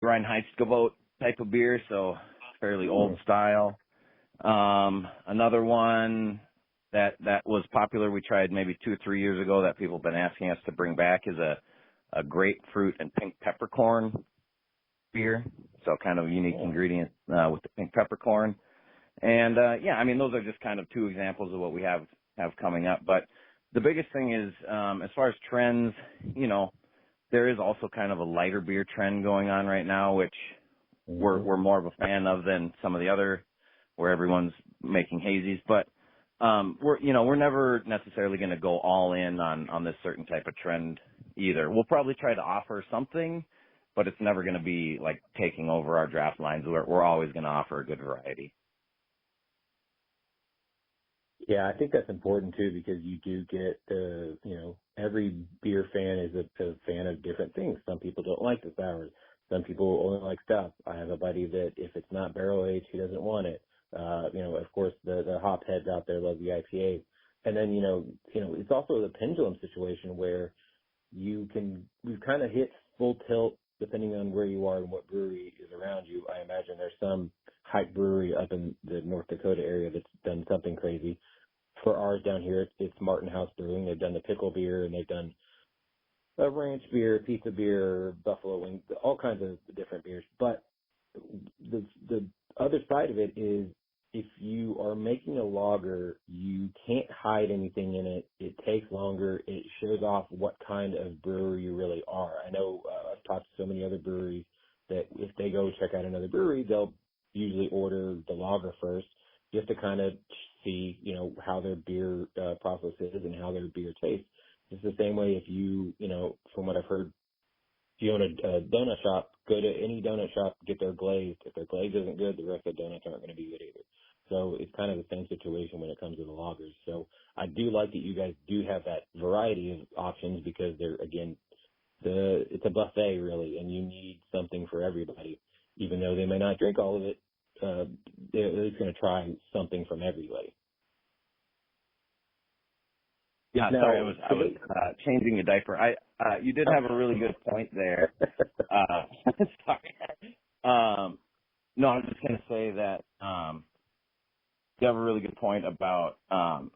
Reinheitsgebot type of beer, so fairly old Hmm. style. Another one that was popular we tried maybe 2 or 3 years ago that people have been asking us to bring back is a grapefruit and pink peppercorn beer. So kind of a unique Yeah. ingredient with the pink peppercorn. And yeah, I mean those are just kind of 2 examples of what we have coming up. But the biggest thing is as far as trends, there is also kind of a lighter beer trend going on right now, which Hmm. we're more of a fan of than some of the other where everyone's making hazies. But we're never necessarily going to go all in on this certain type of trend either. We'll probably try to offer something, but it's never going to be like taking over our draft lines. We're always going to offer a good variety. Yeah, I think that's important too because you do get every beer fan is a fan of different things. Some people don't like the sours. Some people only like stout. I have a buddy that if it's not barrel aged, he doesn't want it. Of course the hop heads out there love the IPA. And then, it's also the pendulum situation where we've kind of hit full tilt depending on where you are and what brewery is around you. I imagine there's some hype brewery up in the North Dakota area that's done something crazy. For ours down here, it's Martin House Brewing. They've done the pickle beer and they've done a ranch beer, pizza beer, buffalo wing, all kinds of different beers. But the other side of it is if you are making a lager, you can't hide anything in it. It takes longer. It shows off what kind of brewery you really are. I know I've talked to so many other breweries that if they go check out another brewery, they'll usually order the lager first just to kind of see, how their beer process is and how their beer tastes. It's the same way if from what I've heard, if you own a donut shop, go to any donut shop, get their glazed. If their glaze isn't good, the rest of the donuts aren't going to be good either. So it's kind of the same situation when it comes to the lagers. So I do like that you guys do have that variety of options because they're, again, it's a buffet really, and you need something for everybody. Even though they may not drink all of it, they're at least going to try something from everybody. Yeah, sorry, Now, I was changing a diaper. You did have a really good point there. Sorry. No, I was just going to say that you have a really good point about my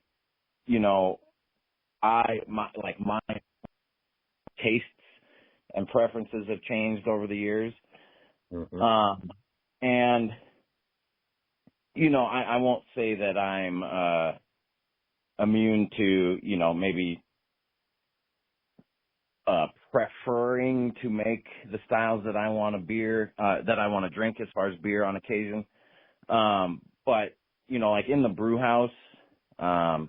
tastes and preferences have changed over the years. Mm-hmm. And I won't say that I'm immune to, maybe preferring to make the styles that I want to drink as far as beer on occasion. But, like in the brew house, or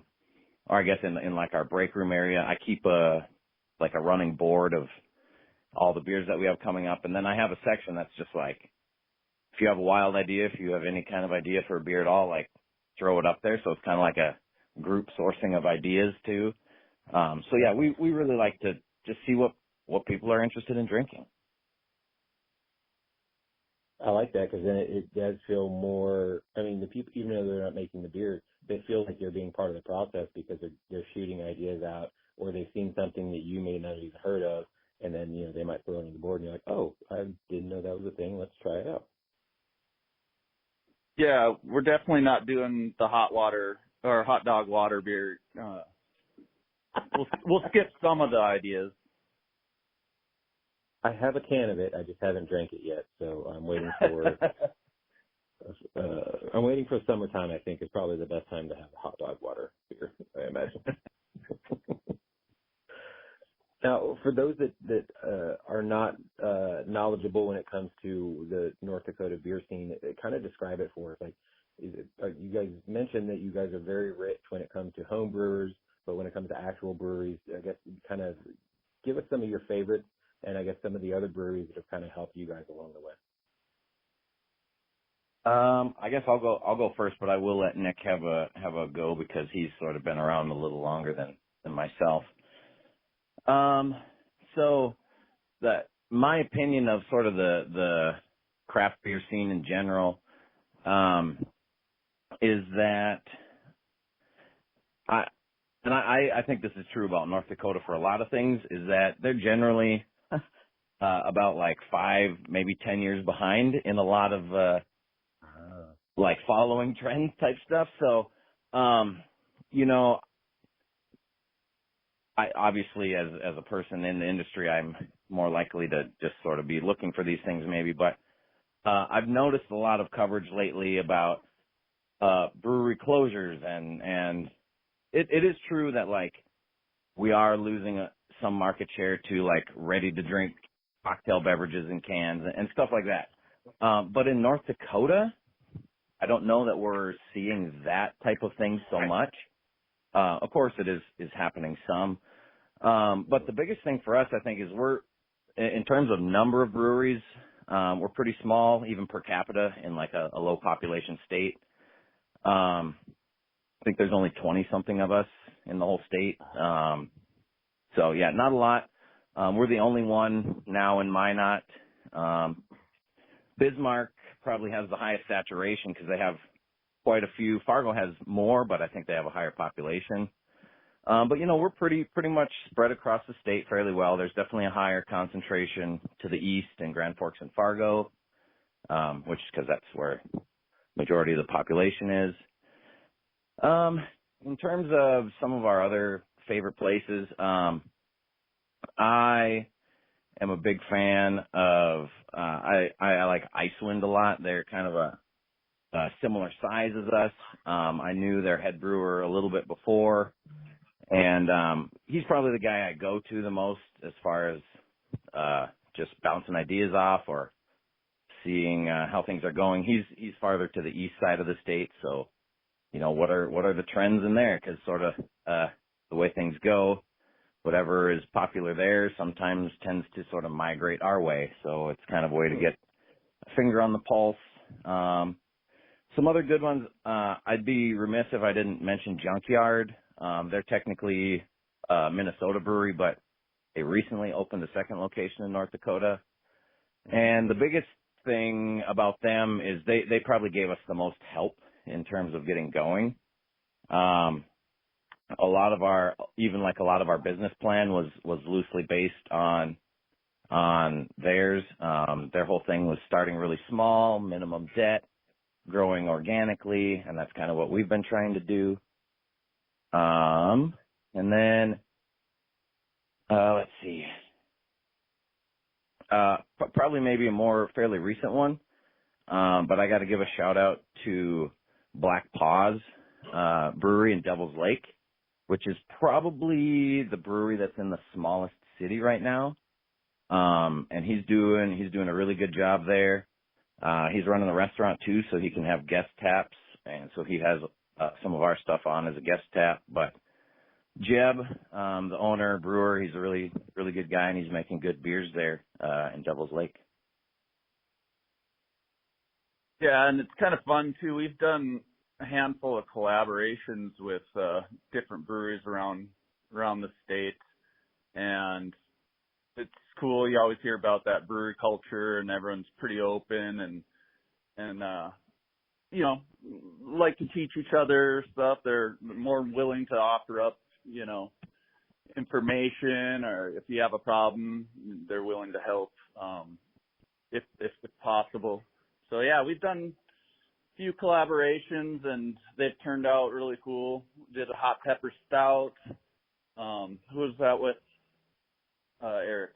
I guess in like our break room area, I keep a running board of all the beers that we have coming up. And then I have a section that's just like, if you have a wild idea, if you have any kind of idea for a beer at all, like throw it up there. So it's kind of like a group sourcing of ideas too. So yeah, we really like to just see what people are interested in drinking. I like that because then it does feel more. I mean, the people, even though they're not making the beer, they feel like they're being part of the process because they're shooting ideas out, or they've seen something that you may not have even heard of, and then they might throw it on the board, and you're like, oh, I didn't know that was a thing. Let's try it out. Yeah, we're definitely not doing the hot water or hot dog water beer. We'll skip some of the ideas. I have a can of it. I just haven't drank it yet, so I'm waiting for. I'm waiting for summertime. I think is probably the best time to have hot dog water beer. I imagine. Now, for those that are not knowledgeable when it comes to the North Dakota beer scene, kind of describe it for us. Like, you guys mentioned that you guys are very rich when it comes to home brewers, but when it comes to actual breweries, I guess kind of give us some of your favorites, and I guess some of the other breweries that have kind of helped you guys along the way. I guess I'll go first, but I will let Nick have a go because he's sort of been around a little longer than myself. So my opinion of sort of the craft beer scene in general, is that I think this is true about North Dakota for a lot of things, is that they're generally about like 5, maybe 10 years behind in a lot of, like following trends type stuff. So, you know, I obviously as a person in the industry, I'm more likely to just sort of be looking for these things maybe, but, I've noticed a lot of coverage lately about, brewery closures and it is true that like we are losing some market share to like ready to drink cocktail beverages in cans and stuff like that. But in North Dakota, I don't know that we're seeing that type of thing so much. Of course it is happening some. But the biggest thing for us, I think, is we're, in terms of number of breweries, we're pretty small, even per capita in like a low population state. I think there's only 20 something of us in the whole state. So yeah, not a lot. We're the only one now in Minot. Bismarck probably has the highest saturation because they have quite a few. Fargo has more, but I think they have a higher population. But you know, we're pretty much spread across the state fairly well. There's definitely a higher concentration to the east in Grand Forks and Fargo, which is because that's where majority of the population is. In terms of some of our other favorite places, I am a big fan of, I like Icewind a lot. They're kind of a similar size as us. I knew their head brewer a little bit before, and he's probably the guy I go to the most as far as just bouncing ideas off or seeing how things are going. He's farther to the east side of the state, so you know, what are the trends in there? Because sort of the way things go, whatever is popular there sometimes tends to sort of migrate our way. So it's kind of a way to get a finger on the pulse. Some other good ones, I'd be remiss if I didn't mention Junkyard. They're technically a Minnesota brewery, but they recently opened a second location in North Dakota. And the biggest thing about them is they probably gave us the most help in terms of getting going. A lot of our business plan was loosely based on theirs. Their whole thing was starting really small, minimum debt, growing organically, and that's kind of what we've been trying to do. And then, let's see, probably maybe a more fairly recent one. But I got to give a shout out to Black Paws Brewery in Devil's Lake, which is probably the brewery that's in the smallest city right now. And he's doing a really good job there. He's running the restaurant too, so he can have guest taps, and so he has some of our stuff on as a guest tap. But Jeb, the owner, brewer, he's a really, really good guy, and he's making good beers there in Devil's Lake. Yeah, and it's kind of fun too. We've done a handful of collaborations with different breweries around the state, and it's cool. You always hear about that brewery culture, and everyone's pretty open and you know, like to teach each other stuff. They're more willing to offer up, you know, information, or if you have a problem, they're willing to help if possible. So yeah, we've done a few collaborations and they've turned out really cool. Did a hot pepper stout. Who was that with? Eric.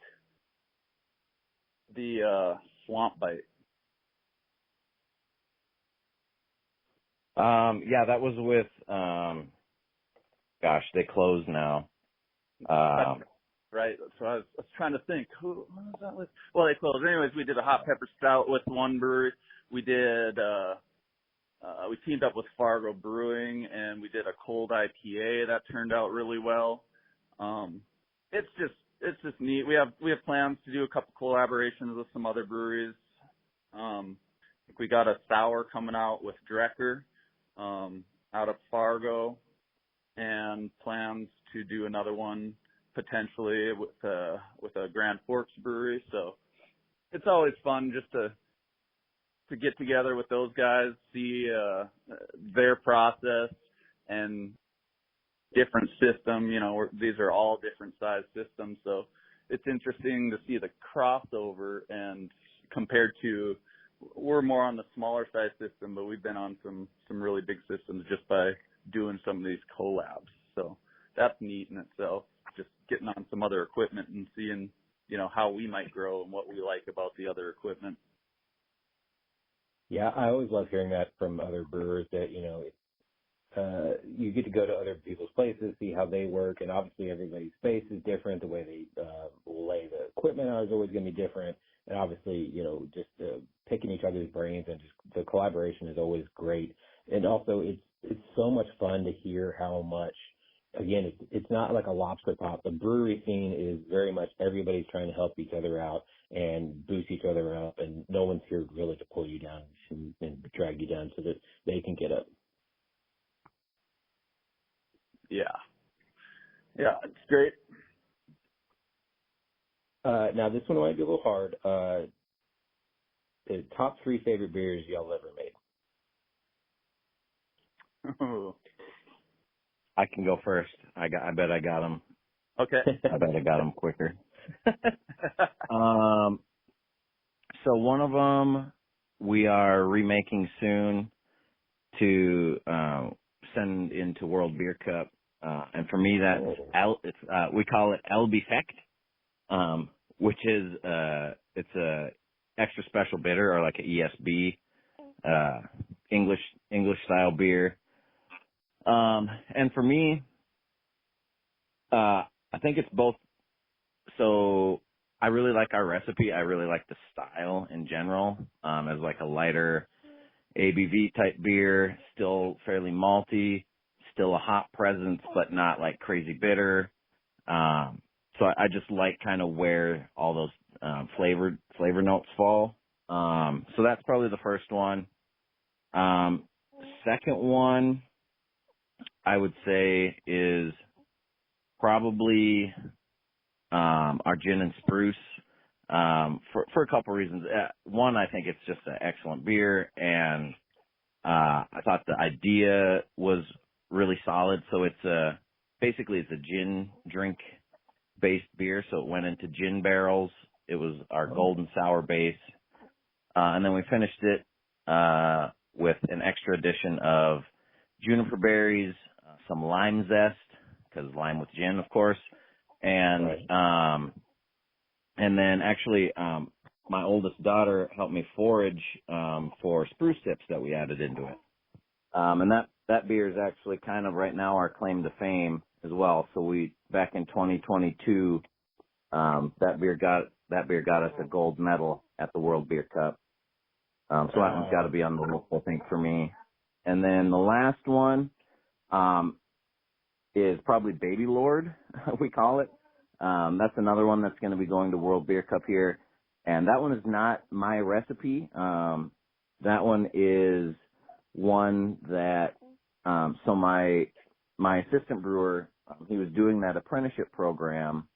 The Swamp Bite. Yeah, that was with gosh, they closed now. Right. So I was trying to think, who was that with? Well, they closed. Anyways, we did a hot pepper stout with one brewery. We did, we teamed up with Fargo Brewing and we did a cold IPA that turned out really well. It's just neat. We have plans to do a couple collaborations with some other breweries. I think we got a sour coming out with Drecker, out of Fargo, and plans to do another one potentially with a Grand Forks brewery. So it's always fun just to get together with those guys, see their process and different system. You know, these are all different size systems, so it's interesting to see the crossover, and compared to, we're more on the smaller size system, but we've been on some really big systems just by doing some of these collabs. So that's neat in itself, just getting on some other equipment and seeing, you know, how we might grow and what we like about the other equipment. Yeah, I always love hearing that from other brewers that, you know, you get to go to other people's places, see how they work, and obviously everybody's space is different. The way they lay the equipment out is always going to be different. And obviously, you know, just picking each other's brains and just the collaboration is always great. And also, it's so much fun to hear how much, again, it's not like a lobster pot. The brewery scene is very much everybody's trying to help each other out and boost each other up, and no one's here really to pull you down and drag you down so that they can get up. Yeah, it's great. Now, this one might be a little hard. The top 3 favorite beers y'all ever made. I can go first. I bet I got them. Okay. I bet I got them quicker. So one of them we are remaking soon to send into World Beer Cup, and for me that's we call it Elbefekt, which is it's a extra special bitter, or like a ESB, English style beer. And for me, I think it's both. So I really like our recipe. I really like the style in general, as like a lighter ABV type beer, still fairly malty, still a hop presence, but not like crazy bitter. So I just like kind of where all those flavor notes fall. So that's probably the first one. Second one, I would say, is probably our gin and spruce, for a couple of reasons. One, I think it's just an excellent beer, and I thought the idea was really solid. So basically it's a gin drink based beer, so it went into gin barrels. It was our golden sour base, and then we finished it with an extra addition of juniper berries, some lime zest, because lime with gin, of course, and right. And then actually my oldest daughter helped me forage for spruce tips that we added into it, and that beer is actually kind of right now our claim to fame as well. So we, back in 2022, that beer got us a gold medal at the World Beer Cup. So that one's got to be on the list, I think, for me. And then the last one is probably Baby Lord, we call it. That's another one that's going to be going to World Beer Cup here. And that one is not my recipe. That one is one that, so my assistant brewer, he was doing that apprenticeship program,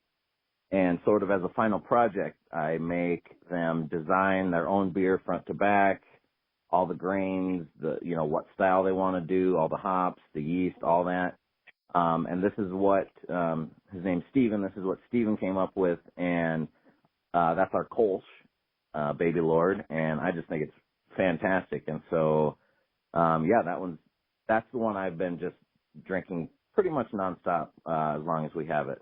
and sort of as a final project, I make them design their own beer front to back, all the grains, what style they want to do, all the hops, the yeast, all that. And this is what, his name's Steven, this is what Steven came up with, and that's our Kolsch, Baby Lord, and I just think it's fantastic. And so, that's the one I've been just drinking pretty much nonstop, as long as we have it.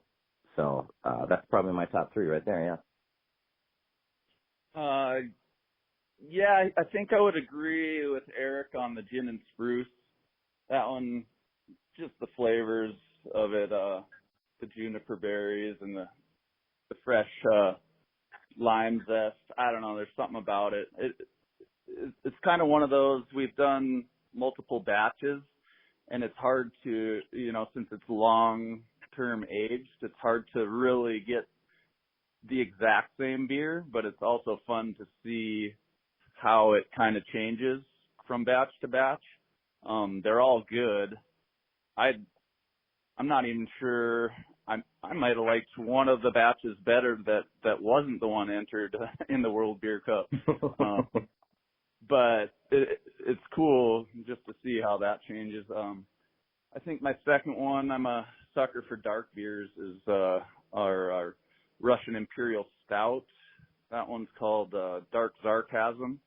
So, that's probably my top 3 right there, yeah. Yeah, I think I would agree with Eric on the gin and spruce. That one, just the flavors of it, the juniper berries and the fresh lime zest. I don't know, there's something about it. It's kind of one of those, we've done multiple batches, and it's hard to, since it's long-term aged, it's hard to really get the exact same beer, but it's also fun to see how it kind of changes from batch to batch. They're all good. I'm not even sure. I might have liked one of the batches better that wasn't the one entered in the World Beer Cup. But it's cool just to see how that changes. I think my second one, I'm a sucker for dark beers, is our Russian Imperial Stout. That one's called Dark Sarcasm.